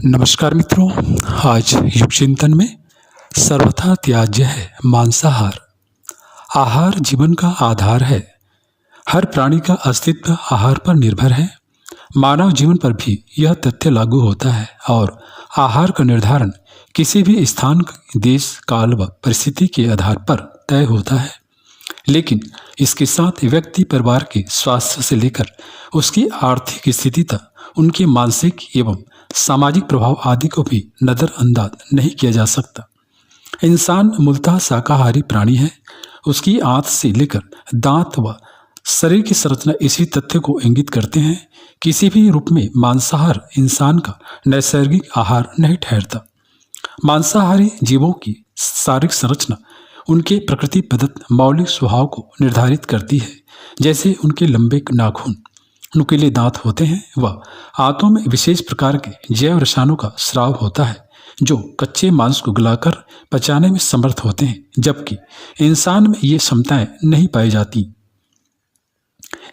नमस्कार मित्रों, आज युग चिंतन में सर्वथा त्याज्य है मांसाहार। आहार जीवन का आधार है। हर प्राणी का अस्तित्व आहार पर निर्भर है। मानव जीवन पर भी यह तथ्य लागू होता है और आहार का निर्धारण किसी भी स्थान, देश, काल व परिस्थिति के आधार पर तय होता है। लेकिन इसके साथ व्यक्ति परिवार के स्वास्थ्य से लेकर उसकी आर्थिक स्थिति तक उनके मानसिक एवं सामाजिक प्रभाव आदि को भी नज़रअंदाज नहीं किया जा सकता। इंसान मूलतः शाकाहारी प्राणी है। उसकी आंत से लेकर दांत व शरीर की संरचना इसी तथ्य को इंगित करते हैं। किसी भी रूप में मांसाहार इंसान का नैसर्गिक आहार नहीं ठहरता। मांसाहारी जीवों की शारीरिक संरचना उनके प्रकृति प्रदत्त मौलिक स्वभाव को निर्धारित करती है। जैसे उनके लंबे नाखून, नुकीले दांत होते हैं व आंतों में विशेष प्रकार के जैव रसायनों का स्राव होता है जो कच्चे मांस को गलाकर पचाने में समर्थ होते हैं, जबकि इंसान में ये क्षमताएं नहीं पाई जाती।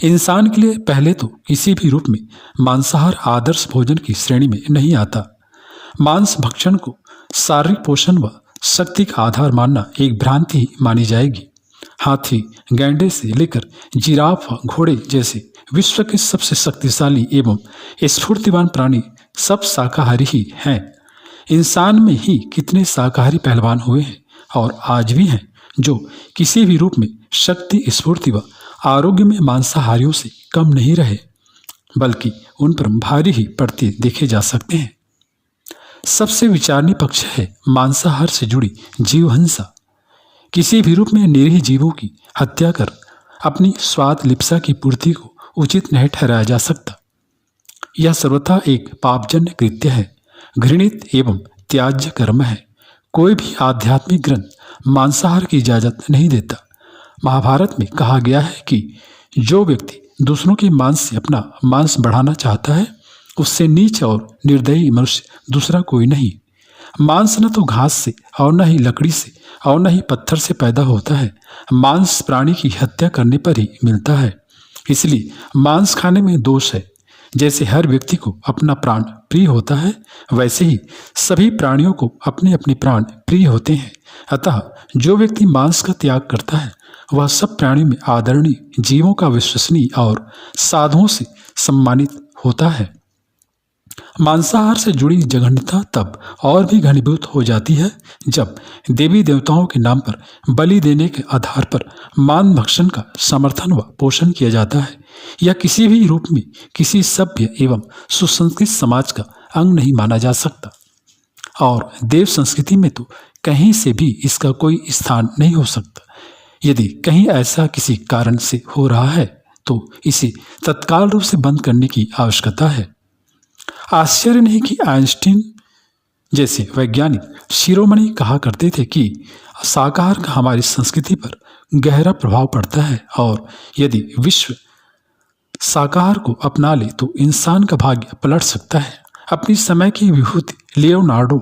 इंसान के लिए पहले तो किसी भी रूप में मांसाहार आदर्श भोजन की श्रेणी में नहीं आता। मांस भक्षण को शारीरिक पोषण व शक्ति का आधार मानना एक भ्रांति ही मानी जाएगी। हाथी, गैंडे से लेकर जिराफ व घोड़े जैसे विश्व के सबसे शक्तिशाली एवं स्फूर्तिवान प्राणी सब शाकाहारी ही हैं। इंसान में ही कितने शाकाहारी पहलवान हुए हैं और आज भी हैं जो किसी भी रूप में शक्ति, स्फूर्ति व आरोग्य में मांसाहारियों से कम नहीं रहे, बल्कि उन पर भारी ही पड़ते देखे जा सकते हैं। सबसे विचारणीय पक्ष है मांसाहार से जुड़ी जीवहिंसा। किसी भी रूप में निरीह जीवों की हत्या कर अपनी स्वाद लिप्सा की पूर्ति को उचित नहीं ठहराया जा सकता। यह सर्वथा एक पापजन्य कृत्य है, घृणित एवं त्याज्य कर्म है। कोई भी आध्यात्मिक ग्रंथ मांसाहार की इजाजत नहीं देता। महाभारत में कहा गया है कि जो व्यक्ति दूसरों के मांस से अपना मांस बढ़ाना चाहता है, उससे नीच और निर्दयी मनुष्य दूसरा कोई नहीं। मांस न तो घास से और न ही लकड़ी से और न ही पत्थर से पैदा होता है। मांस प्राणी की हत्या करने पर ही मिलता है। इसलिए मांस खाने में दोष है। जैसे हर व्यक्ति को अपना प्राण प्रिय होता है, वैसे ही सभी प्राणियों को अपने अपने प्राण प्रिय होते हैं। अतः जो व्यक्ति मांस का त्याग करता है वह सब प्राणियों में आदरणीय, जीवों का विश्वसनीय और साधुओं से सम्मानित होता है। मांसाहार से जुड़ी जघन्यता तब और भी घनीभूत हो जाती है जब देवी देवताओं के नाम पर बलि देने के आधार पर मांस भक्षण का समर्थन व पोषण किया जाता है। यह किसी भी रूप में किसी सभ्य एवं सुसंस्कृत समाज का अंग नहीं माना जा सकता और देव संस्कृति में तो कहीं से भी इसका कोई स्थान नहीं हो सकता। यदि कहीं ऐसा किसी कारण से हो रहा है तो इसे तत्काल रूप से बंद करने की आवश्यकता है। आश्चर्य नहीं कि आइंस्टीन जैसे वैज्ञानिक शिरोमणि कहा करते थे कि शाकाहार का हमारी संस्कृति पर गहरा प्रभाव पड़ता है और यदि विश्व शाकाहार को अपना ले तो इंसान का भाग्य पलट सकता है। अपनी समय की विभूति लियोनार्डो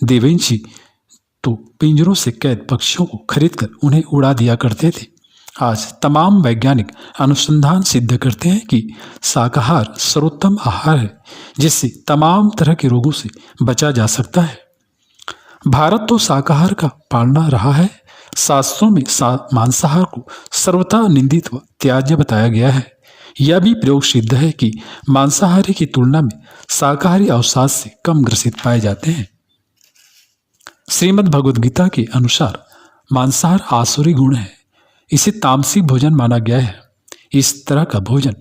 दा विंची तो पिंजरों से कैद पक्षियों को खरीदकर उन्हें उड़ा दिया करते थे। आज तमाम वैज्ञानिक अनुसंधान सिद्ध करते हैं कि शाकाहार सर्वोत्तम आहार है जिससे तमाम तरह के रोगों से बचा जा सकता है। भारत तो शाकाहार का पालना रहा है। शास्त्रों में मांसाहार को सर्वथा निंदित व त्याज्य बताया गया है। यह भी प्रयोग सिद्ध है कि मांसाहारी की तुलना में शाकाहारी अवसाद से कम ग्रसित पाए जाते हैं। श्रीमद् भगवद गीता के अनुसार मांसाहार आसुरी गुण है। इसे तामसिक भोजन माना गया है। इस तरह का भोजन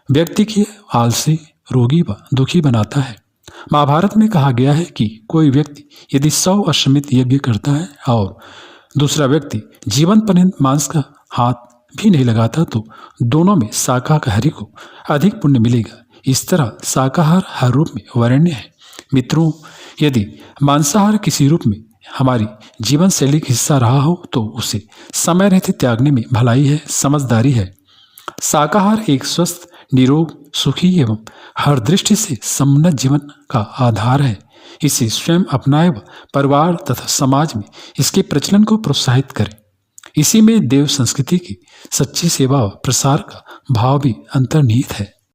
व्यक्ति की आलसी, रोगी व दुखी बनाता है। महाभारत में कहा गया है कि कोई व्यक्ति यदि 100 अश्वमेध यज्ञ करता है और दूसरा व्यक्ति जीवन पर्यंत मांस का हाथ भी नहीं लगाता तो दोनों में शाकाहारी को अधिक पुण्य मिलेगा। इस तरह शाकाहार हर रूप में वरेण्य है। मित्रों, यदि मांसाहार किसी रूप में हमारी जीवन शैली का हिस्सा रहा हो तो उसे समय रहते त्यागने में भलाई है, समझदारी है। शाकाहार एक स्वस्थ, निरोग, सुखी एवं हर दृष्टि से समुन्नत जीवन का आधार है। इसे स्वयं अपनाए व परिवार तथा समाज में इसके प्रचलन को प्रोत्साहित करें। इसी में देव संस्कृति की सच्ची सेवा व प्रसार का भाव भी अंतर्निहित है।